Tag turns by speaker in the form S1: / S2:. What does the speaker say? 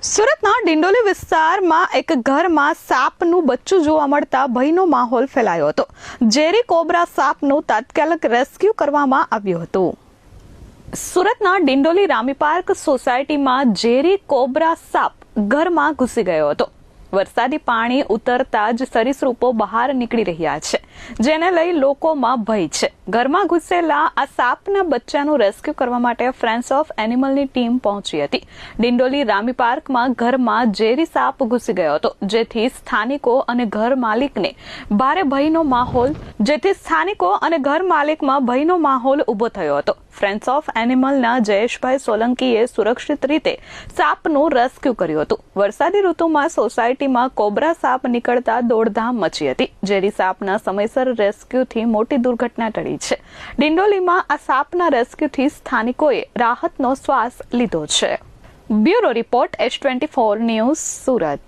S1: સુરતના ડિંડોલી વિસ્તારમાં એક ઘરમાં સાપનું બચ્ચું જોવા મળતા ભયનો માહોલ ફેલાયો હતો. ઝેરી કોબરા સાપનું તાત્કાલિક રેસ્ક્યુ કરવામાં આવ્યું હતું. સુરતના ડિંડોલી રામી પાર્ક સોસાયટીમાં ઝેરી કોબરા સાપ ઘરમાં ઘૂસી ગયો હતો. વરસાદી પાણી ઉતરતા જ સરીસૃપો બહાર નીકળી રહ્યા છે, જેને લઈ લોકોમાં ભય છે. ઘરમાં ઘૂસેલા આ સાપના બચ્ચાનું રેસ્ક્યુ કરવા માટે ફ્રેન્ડ્સ ઓફ એનિમલની ટીમ પહોંચી હતી. ડિંડોલી રામી પાર્કમાં ઘરમાં ઝેરી સાપ ઘૂસી ગયો હતો, જેથી સ્થાનિકો અને ઘર માલિકને ભારે ભયનો માહોલ ઉભો થયો હતો. ફ્રેન્ડ્સ ઓફ એનિમલના જયેશભાઈ સોલંકીએ સુરક્ષિત રીતે સાપનું રેસ્ક્યુ કર્યું હતું. વરસાદી ઋતુમાં સોસાયટીમાં કોબરા સાપ નીકળતા દોડધામ મચી હતી. ઝેરી સાપના સમયસર રેસ્ક્યુથી મોટી દુર્ઘટના ટળી છે. ડિંડોલીમાં આ સાપના રેસ્ક્યુથી સ્થાનિકોએ રાહતનો શ્વાસ લીધો છે. Bureau report H24 news, Surat.